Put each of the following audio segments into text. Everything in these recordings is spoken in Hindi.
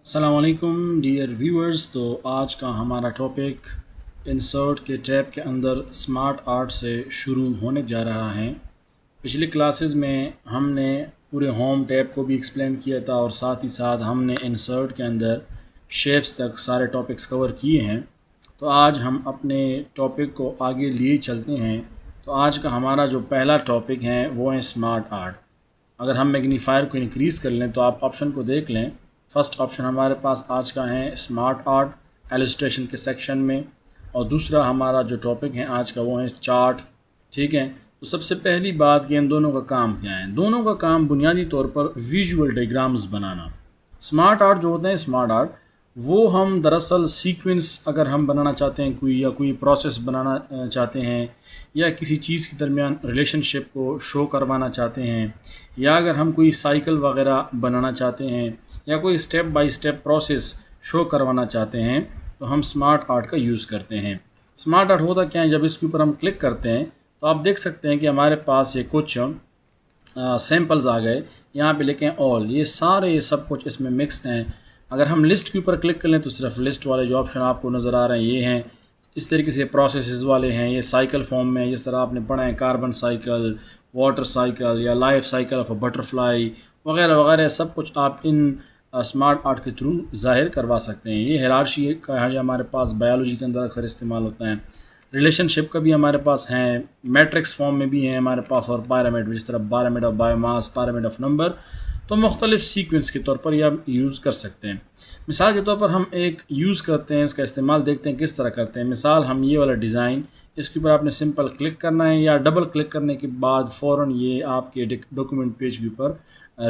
अस्सलामुअलैकुम डियर व्यूअर्स। तो आज का हमारा टॉपिक इंसर्ट के टैब के अंदर स्मार्ट आर्ट से शुरू होने जा रहा है। पिछली क्लासेस में हमने पूरे होम टैब को भी एक्सप्लेन किया था और साथ ही साथ हमने इंसर्ट के अंदर शेप्स तक सारे टॉपिक्स कवर किए हैं। तो आज हम अपने टॉपिक को आगे लिए चलते हैं। तो आज का हमारा जो पहला टॉपिक है वो है स्मार्ट आर्ट। अगर हम मैग्नीफायर को इंक्रीज़ कर लें तो आप ऑप्शन को देख लें। फर्स्ट ऑप्शन हमारे पास आज का है स्मार्ट आर्ट एलिस्ट्रेशन के सेक्शन में, और दूसरा हमारा जो टॉपिक है आज का वो है चार्ट। ठीक है, तो सबसे पहली बात कि इन दोनों का काम क्या है। दोनों का काम बुनियादी तौर पर विजुअल डायग्राम्स बनाना। स्मार्ट आर्ट जो होते हैं, स्मार्ट आर्ट वो हम दरअसल सीक्वेंस अगर हम बनाना चाहते हैं कोई, या कोई प्रोसेस बनाना चाहते हैं, या किसी चीज़ के दरमियान रिलेशनशिप को शो करवाना चाहते हैं, या अगर हम कोई साइकिल वगैरह बनाना चाहते हैं, या कोई step by step process show करवाना चाहते हैं, तो हम स्मार्ट आर्ट का यूज़ करते हैं। स्मार्ट आर्ट होता क्या है, जब इसके ऊपर हम क्लिक करते हैं तो आप देख सकते हैं कि हमारे पास ये कुछ सैम्पल्स आ गए। यहाँ पे लिखें ऑल, ये सारे ये सब कुछ इसमें मिक्स्ड हैं। अगर हम लिस्ट के ऊपर क्लिक कर लें तो सिर्फ लिस्ट वाले जो ऑप्शन आपको नज़र आ रहे हैं ये हैं। इस तरीके से प्रोसेसेस वाले हैं, ये साइकिल फॉर्म में, जिस तरह आपने पढ़ा है कार्बन साइकिल, वाटर साइकिल, या life cycle of a butterfly वगैरह वगैरह, सब कुछ आप इन स्मार्ट आर्ट के थ्रू ज़ाहिर करवा सकते हैं। ये हिरार्ची का है जो हमारे पास बायोलॉजी के अंदर अक्सर इस्तेमाल होता है। रिलेशनशिप का भी हमारे पास है, मैट्रिक्स फॉर्म में भी है हमारे पास, और पायरामिड, जिस तरह pyramid of biomass, pyramid of number. तो मुख्तलिफ सीक्वेंस के तौर पर यह हम यूज़ कर सकते हैं। मिसाल के तौर पर हम एक यूज़ करते हैं, इसका इस्तेमाल देखते हैं किस तरह करते हैं। मिसाल, हम ये वाला डिज़ाइन, इसके ऊपर आपने सिंपल क्लिक करना है, या डबल क्लिक करने के बाद फ़ौरन ये आपके डॉक्यूमेंट पेज के ऊपर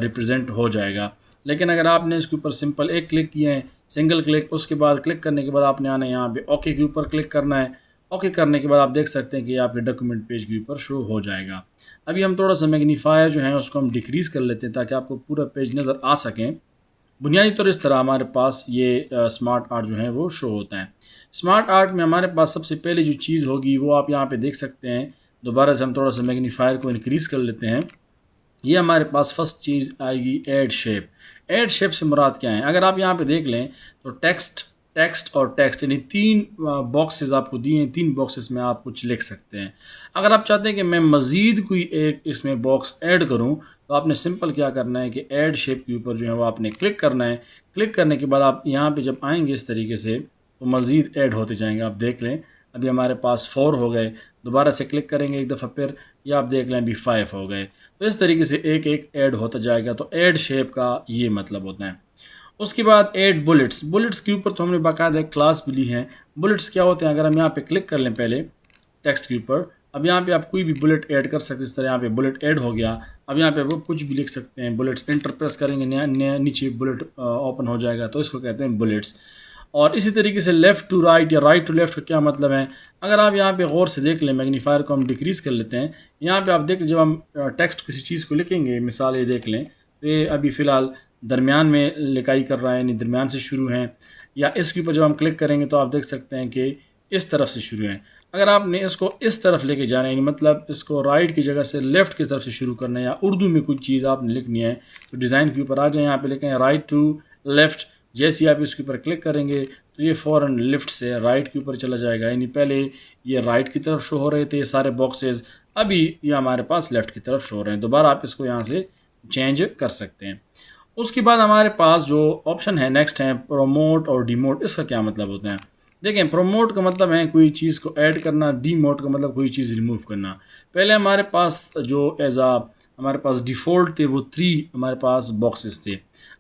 रिप्रेजेंट हो जाएगा। लेकिन अगर आपने इसके ऊपर सिंपल एक क्लिक किए हैं, सिंगल क्लिक, उसके बाद क्लिक करने के बाद आपने आना है यहाँ पे ओके के ऊपर क्लिक करना है। ओके करने के बाद आप देख सकते हैं कि आपके डॉक्यूमेंट पेज के ऊपर शो हो जाएगा। अभी हम थोड़ा सा मैग्नीफायर जो है उसको हम डिक्रीज़ कर लेते हैं ताकि आपको पूरा पेज नज़र आ सकें। बुनियादी तौर इस तरह हमारे पास ये स्मार्ट आर्ट जो है वो शो होता है। स्मार्ट आर्ट में हमारे पास सबसे पहले जो चीज़ होगी वो आप यहाँ पे देख सकते हैं। दोबारा से हम थोड़ा सा मैग्नीफायर को इंक्रीज़ कर लेते हैं। ये हमारे पास फर्स्ट चीज़ आएगी ऐड शेप। ऐड शेप से मुराद क्या है, अगर आप यहाँ पे देख लें तो टेक्स्ट, टेक्स्ट और टेक्स्ट, यानी तीन बॉक्सेस आपको दिए हैं। तीन बॉक्सेस में आप कुछ लिख सकते हैं। अगर आप चाहते हैं कि मैं मज़ीद कोई एक इसमें बॉक्स ऐड करूं, तो आपने सिंपल क्या करना है कि ऐड शेप के ऊपर जो है वो आपने क्लिक करना है। क्लिक करने के बाद आप यहाँ पे जब आएंगे इस तरीके से, तो मज़ीद ऐड होते जाएंगे। आप देख लें अभी हमारे पास 4 हो गए। दोबारा से क्लिक करेंगे एक दफ़ा फिर, या आप देख लें अभी 5 हो गए। तो इस तरीके से एक एक ऐड होता जाएगा। तो ऐड शेप का ये मतलब होता है। उसके बाद ऐड बुलेट्स। बुलेट्स के ऊपर तो हमने बाकायदा एक क्लास भी ली है। बुलेट्स क्या होते हैं, अगर हम यहाँ पे क्लिक कर लें पहले टेक्स्ट के ऊपर, अब यहाँ पे आप कोई भी बुलेट ऐड कर सकते हैं। इस तरह यहाँ पे बुलेट ऐड हो गया। अब यहाँ पे आप कुछ भी लिख सकते हैं। बुलेट्स इंटर प्रेस करेंगे, नया नीचे बुलेट ओपन हो जाएगा, तो इसको कहते हैं बुलेट्स। और इसी तरीके से लेफ़्ट टू राइट या राइट टू लेफ़्ट का क्या मतलब है, अगर आप यहाँ पे गौर से देख लें, मैग्नीफायर को हम डिक्रीज़ कर लेते हैं। यहाँ पे आप देख, जब हम टेक्स्ट किसी चीज़ को लिखेंगे, मिसाल ये देख लें, तो ये अभी फ़िलहाल दरमियान में लिखाई कर रहा है, यानी दरमियान से शुरू है। या इसके ऊपर जब हम क्लिक करेंगे तो आप देख सकते हैं कि इस तरफ से शुरू है। अगर आपने इसको इस तरफ लेके जाना है, मतलब इसको राइट की जगह से लेफ़्ट की तरफ से शुरू करना है, या उर्दू में कुछ चीज़ आपने लिखनी है, तो डिज़ाइन के ऊपर आ जाए, यहाँ पे लिखें राइट टू लेफ़्ट। जैसे ही आप इसके ऊपर क्लिक करेंगे तो ये फ़ौरन लेफ़्ट से राइट के ऊपर चला जाएगा। यानी पहले ये राइट की तरफ शो हो रहे थे ये सारे बॉक्सेस, अभी ये हमारे पास लेफ़्ट की तरफ शो हो रहे हैं। दोबारा आप इसको यहाँ से चेंज कर सकते हैं। उसके बाद हमारे पास जो ऑप्शन है नेक्स्ट है प्रोमोट और डिमोट। इसका क्या मतलब होता है, देखें, प्रोमोट का मतलब है कोई चीज़ को ऐड करना, डीमोट का मतलब कोई चीज़ रिमूव करना। पहले हमारे पास जो हमारे पास डिफ़ॉल्ट थे वो 3 हमारे पास बॉक्सेस थे।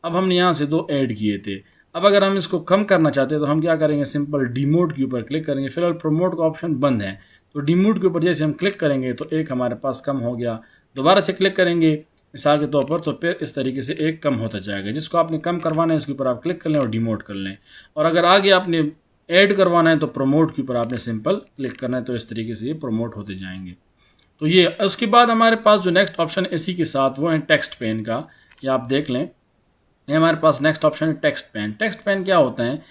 अब हमने यहाँ से 2 ऐड किए थे। अब अगर हम इसको कम करना चाहते हैं तो हम क्या करेंगे, सिंपल डिमोट के ऊपर क्लिक करेंगे। फिलहाल प्रोमोट का ऑप्शन बंद है, तो डिमोट के ऊपर जैसे हम क्लिक करेंगे तो एक हमारे पास कम हो गया। दोबारा से क्लिक करेंगे मिसाल के तौर पर, तो फिर इस तरीके से एक कम होता जाएगा। जिसको आपने कम करवाना है उसके ऊपर आप क्लिक कर लें और डिमोट कर लें। और अगर आगे आपने ऐड करवाना है तो प्रोमोट के ऊपर आपने सिंपल क्लिक करना है। तो इस तरीके से ये प्रोमोट होते जाएंगे। तो ये उसके बाद हमारे पास जो नेक्स्ट ऑप्शन है इसी के साथ, वो है टेक्स्ट पेन का। ये आप देख लें, ये हमारे पास नेक्स्ट ऑप्शन है टेक्स्ट पेन। टेक्स्ट पेन क्या होता है,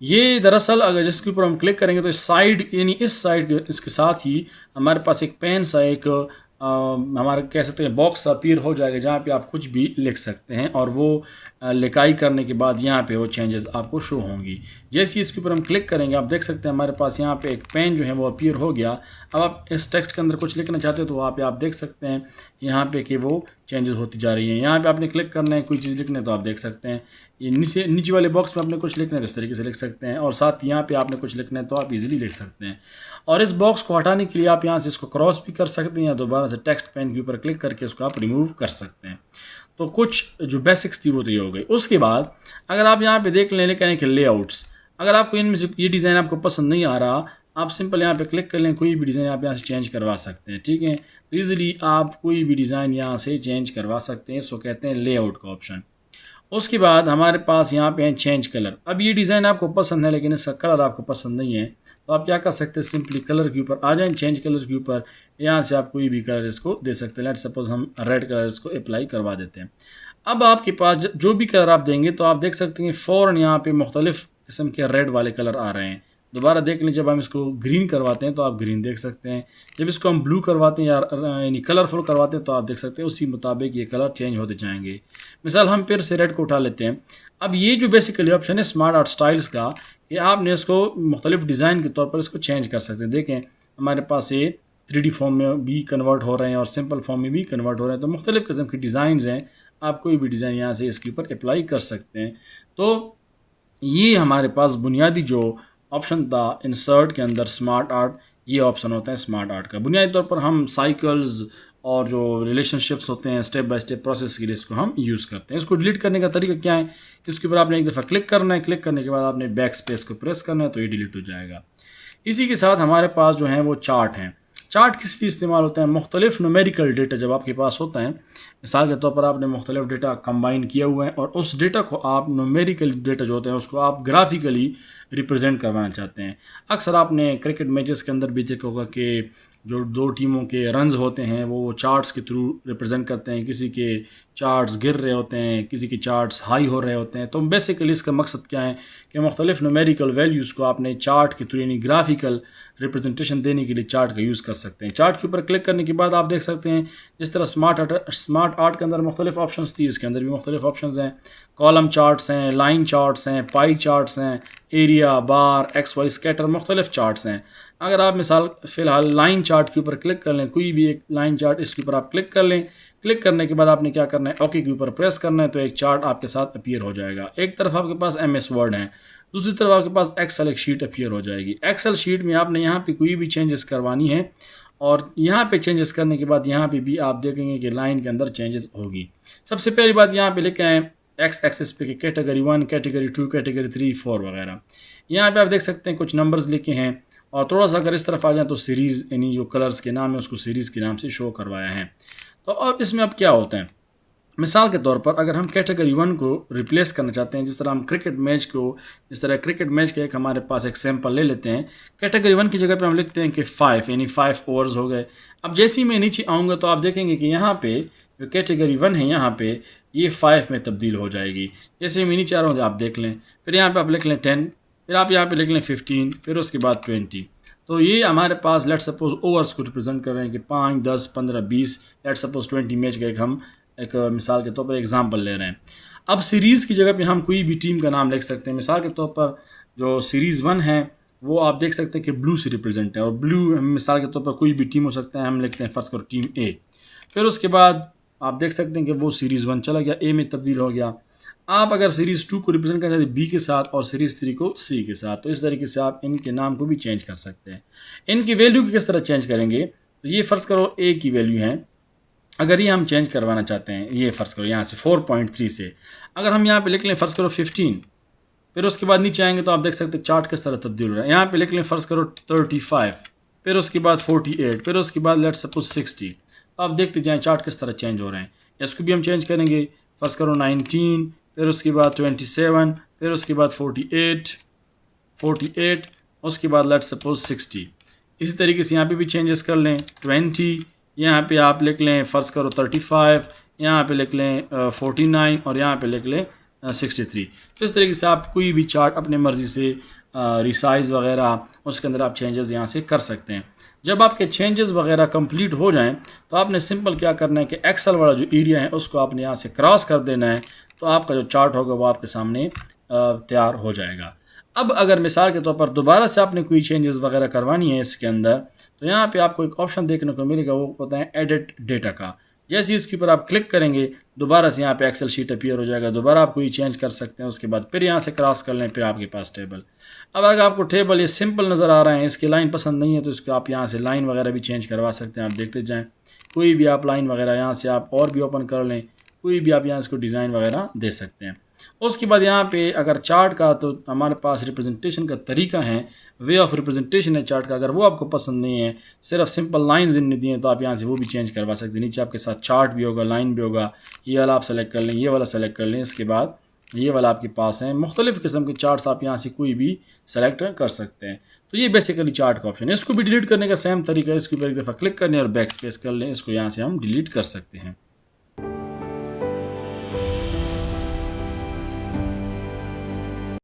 ये दरअसल अगर जिसके ऊपर हम क्लिक करेंगे तो इस साइड, यानी इस साइड इसके साथ ही हमारे पास एक पेन सा एक हमारे कह सकते हैं बॉक्स अपीयर हो जाएगा जहाँ पे आप कुछ भी लिख सकते हैं और वो लिखाई करने के बाद यहाँ पे वो चेंजेस आपको शो होंगी। जैसे ही इसके ऊपर हम क्लिक करेंगे आप देख सकते हैं हमारे पास यहाँ पे एक पेन जो है वो अपीयर हो गया। अब आप इस टेक्स्ट के अंदर कुछ लिखना चाहते हैं तो वहाँ पे आप देख सकते हैं यहाँ पे कि वो चेंजेस होती जा रही हैं। यहाँ पे आपने क्लिक करना है कोई चीज़ लिखना है तो आप देख सकते हैं ये नीचे वाले बॉक्स में आपने कुछ लिखना है तो इस तरीके से लिख सकते हैं, और साथ यहाँ पे आपने कुछ लिखना है तो आप इजीली लिख सकते हैं। और इस बॉक्स को हटाने के लिए आप यहाँ से इसको क्रॉस भी कर सकते हैं या दोबारा से टेक्स्ट पेन के ऊपर क्लिक करके उसको आप रिमूव कर सकते हैं। तो कुछ जो बेसिक्स थी वो तो ये हो गई। उसके बाद अगर आप यहाँ पे देख लें कहें कि लेआउट्स, अगर आपको इनमें से ये डिज़ाइन आपको पसंद नहीं आ रहा, आप सिंपल यहाँ पे क्लिक कर लें, कोई भी डिज़ाइन आप यहाँ से चेंज करवा सकते हैं। ठीक है, तो ईजिली आप कोई भी डिज़ाइन यहाँ से चेंज करवा सकते हैं, इसको कहते हैं लेआउट का ऑप्शन। उसके बाद हमारे पास यहाँ पे है चेंज कलर। अब ये डिज़ाइन आपको पसंद है लेकिन इसका कलर आपको पसंद नहीं है तो आप क्या कर सकते हैं, सिंपली कलर के ऊपर आ जाएं, चेंज कलर के ऊपर, यहाँ से आप कोई भी कलर इसको दे सकते हैं। लेट सपोज हम रेड कलर इसको अप्लाई करवा देते हैं। अब आपके पास जो भी कलर आप देंगे तो आप देख सकते हैं फ़ौरन यहाँ पे मुख्तलिफ़ किस्म के रेड वाले कलर आ रहे हैं। दोबारा देख लें, जब हम इसको ग्रीन करवाते हैं तो आप ग्रीन देख सकते हैं, जब इसको हम ब्लू करवाते हैं या यानी कलरफुल करवाते हैं तो आप देख सकते हैं उसी मुताबिक ये कलर चेंज होते जाएंगे। मिसाल हम फिर से रेड को उठा लेते हैं। अब ये जो बेसिकली ऑप्शन है स्मार्ट आर्ट स्टाइल्स का, कि आपने इसको मुख्तलिफ डिज़ाइन के तौर पर इसको चेंज कर सकते हैं। देखें हमारे पास ये 3D फॉर्म में भी कन्वर्ट हो रहे हैं और सिंपल फॉर्म में भी कन्वर्ट हो रहे हैं, तो मुख्तलिफ़ किस्म के डिज़ाइंस हैं, आप कोई भी डिज़ाइन यहाँ से इसके ऊपर अप्लाई कर सकते हैं। तो ये हमारे पास बुनियादी जो ऑप्शन था इंसर्ट के अंदर स्मार्ट आर्ट, ये ऑप्शन होता है स्मार्ट आर्ट का। बुनियादी तौर पर हम साइकिल्स और जो रिलेशनशिप्स होते हैं स्टेप बाय स्टेप प्रोसेस के लिए इसको हम यूज़ करते हैं। इसको डिलीट करने का तरीका क्या है, इसके ऊपर आपने एक दफ़ा क्लिक करना है, क्लिक करने के बाद आपने बैक स्पेस को प्रेस करना है तो ये डिलीट हो जाएगा। इसी के साथ हमारे पास जो है वो चार्ट हैं। चार्ट किस लिए इस्तेमाल होता है, मुख्तलिफ न्यूमेरिकल डेटा जब आपके पास होता है, मिसाल के तौर पर आपने मुख्तलिफ डेटा कंबाइन किया हुआ है और उस डेटा को आप न्यूमेरिकल डेटा जो होते हैं उसको आप ग्राफिकली रिप्रेजेंट करवाना चाहते हैं। अक्सर आपने क्रिकेट मैचेस के अंदर भी देखा होगा कि जो दो टीमों के रन्स होते हैं वो चार्ट्स के थ्रू रिप्रेजेंट करते हैं, किसी के चार्ट्स गिर रहे होते हैं, किसी के चार्ट्स हाई हो रहे होते हैं। तो बेसिकली इसका मकसद क्या है कि मुख्तलिफ न्यूमेरिकल वैल्यूज़ को आपने चार्ट के थ्रू यानी ग्राफिकल रिप्रेजेंटेशन देने के लिए चार्ट का यूज़ कर सकते हैं। चार्ट के ऊपर क्लिक करने के बाद आप देख सकते हैं जिस तरह स्मार्ट आर्ट के अंदर मुख्तलिफ ऑप्शंस थी, इसके अंदर भी मुख्तलिफ ऑप्शंस हैं। कॉलम चार्ट्स हैं, लाइन चार्ट्स हैं, पाई चार्ट्स हैं, एरिया, बार, एक्स वाई स्कैटर, मुख्तलिफ चार्ट्स हैं। अगर आप मिसाल फ़िलहाल लाइन चार्ट के ऊपर क्लिक कर लें, कोई भी एक लाइन चार्ट इसके ऊपर आप क्लिक कर लें, क्लिक करने के बाद आपने क्या करना है, ओके के ऊपर प्रेस करना है तो एक चार्ट आपके साथ अपीयर हो जाएगा। एक तरफ आपके पास MS वर्ड है, दूसरी तरफ आपके पास एक्सेल एक शीट अपीयर हो जाएगी। एक्सेल शीट में आपने यहाँ पे कोई भी चेंजेस करवानी है और यहाँ पे चेंजेस करने के बाद यहाँ पे भी आप देखेंगे कि लाइन के अंदर चेंजेस होगी। सबसे पहली बात यहाँ पे लिखा है एक्स एक्सिस पे कैटेगरी 1, कैटेगरी 2, कैटेगरी 3, 4 वगैरह। यहाँ पे आप देख सकते हैं कुछ नंबर्स लिखे हैं और थोड़ा सा अगर इस तरफ आ जाए तो सीरीज़ यानी जो कलर्स के नाम है उसको सीरीज़ के नाम से शो करवाया है। तो अब इसमें अब क्या होता है, मिसाल के तौर पर अगर हम कैटेगरी 1 को रिप्लेस करना चाहते हैं, जिस तरह हम क्रिकेट मैच का एक हमारे पास एक सैम्पल ले लेते हैं, कैटेगरी 1 की जगह पे हम लिखते हैं कि 5 यानी 5 ओवर्स हो गए। अब जैसे ही मैं नीचे आऊँगा तो आप देखेंगे कि यहाँ पे जो कैटेगरी 1 है यहाँ पे ये 5 में तब्दील हो जाएगी। जैसे ही मैं नीचे आ रहा हूँ आप देख लें, फिर यहाँ पर आप लिख लें 10, फिर आप यहाँ पर लिख लें 15, फिर उसके बाद 20। तो ये हमारे पास लेट सपोज ओवर्स को रिप्रेजेंट कर रहे हैं कि 5, 10, 15, 20, लेट सपोज 20 मैच का एक मिसाल के तौर पर एग्जांपल ले रहे हैं। अब सीरीज़ की जगह पे हम कोई भी टीम का नाम लिख सकते हैं। मिसाल के तौर पर जो सीरीज़ 1 है वो आप देख सकते हैं कि ब्लू से रिप्रेजेंट है और ब्लू मिसाल के तौर पर कोई भी टीम हो सकता है, हम लिखते हैं फ़र्ज़ करो टीम A। फिर उसके बाद आप देख सकते हैं कि वो सीरीज़ 1 चला गया, A में तब्दील हो गया। आप अगर सीरीज़ 2 को रिप्रेजेंट करना चाहते हैं B के साथ और सीरीज़ 3 को C के साथ, तो इस तरीके से आप इनके नाम को भी चेंज कर सकते हैं। इनकी वैल्यू किस तरह चेंज करेंगे, तो ये फ़र्ज़ करो A की वैल्यू है, अगर ये हम चेंज करवाना चाहते हैं, ये फ़र्ज़ करो यहाँ से 4.3 से अगर हम यहाँ पे लिख लें फ़र्ज़ करो 15, फिर उसके बाद नीचे आएंगे तो आप देख सकते हैं चार्ट किस तरह तब्दील हो रहा है। यहाँ पे लिख लें फ़र्ज़ करो 35, फिर उसके बाद 48, फिर उसके बाद लेट्स सपोज 60। तो आप देखते जाएँ चार्ट किस तरह चेंज हो रहे हैं। इसको भी हम चेंज करेंगे, फ़र्ज़ करो 19, फिर उसके बाद 27, फिर उसके बाद 48, उसके बाद लेट्स सपोज 60। इसी तरीके से यहाँ पे भी चेंजेस कर लें 20, यहाँ पे आप लिख लें फ़र्ज़ करो 35, यहाँ पे लिख लें 49 और यहाँ पे लिख लें 63। तो इस तरीके से आप कोई भी चार्ट अपने मर्ज़ी से रिसाइज़ वगैरह, उसके अंदर आप चेंजेस यहाँ से कर सकते हैं। जब आपके चेंजेस वगैरह कंप्लीट हो जाएं तो आपने सिंपल क्या करना है कि एक्सेल वाला जो एरिया है उसको आपने यहाँ से क्रॉस कर देना है, तो आपका जो चार्ट होगा वो आपके सामने तैयार हो जाएगा। अब अगर मिसाल के तौर पर दोबारा से आपने कोई चेंजेस वगैरह करवानी है इसके अंदर, तो यहाँ पे आपको एक ऑप्शन देखने को मिलेगा, वो होता है एडिट डेटा का। जैसे ही इसके ऊपर आप क्लिक करेंगे दोबारा से यहाँ पे एक्सेल शीट अपीयर हो जाएगा, दोबारा आप कोई चेंज कर सकते हैं। उसके बाद फिर यहाँ से क्रॉस कर लें, फिर आपके पास टेबल। अब अगर आपको टेबल ये सिंपल नज़र आ रहा है, इसकी लाइन पसंद नहीं है, तो इसको आप यहाँ से लाइन वगैरह भी चेंज करवा सकते हैं। आप देखते जाएँ, कोई भी आप लाइन वगैरह यहाँ से आप और भी ओपन कर लें, कोई भी आप यहाँ इसको डिज़ाइन वगैरह दे सकते हैं। उसके बाद यहाँ पे अगर चार्ट का, तो हमारे पास रिप्रेजेंटेशन का तरीका है, वे ऑफ रिप्रेजेंटेशन है चार्ट का। अगर वो आपको पसंद नहीं है, सिर्फ सिंपल लाइंस इनने दी हैं, तो आप यहाँ से वो भी चेंज करवा सकते हैं। नीचे आपके साथ चार्ट भी होगा, लाइन भी होगा, ये वाला आप सेलेक्ट कर लें, ये वाला सेलेक्ट कर लें। इसके बाद ये वाला आपके पास है, मुख्तलिफ़ किस्म के चार्ट्स आप यहाँ से कोई भी सेलेक्ट कर सकते हैं। तो ये बेसिकली चार्ट का ऑप्शन है। इसको भी डिलीट करने का सेम तरीका है, इसके ऊपर एक दफ़ा क्लिक करने और बैक स्पेस कर लें, इसको यहाँ से हम डिलीट कर सकते हैं।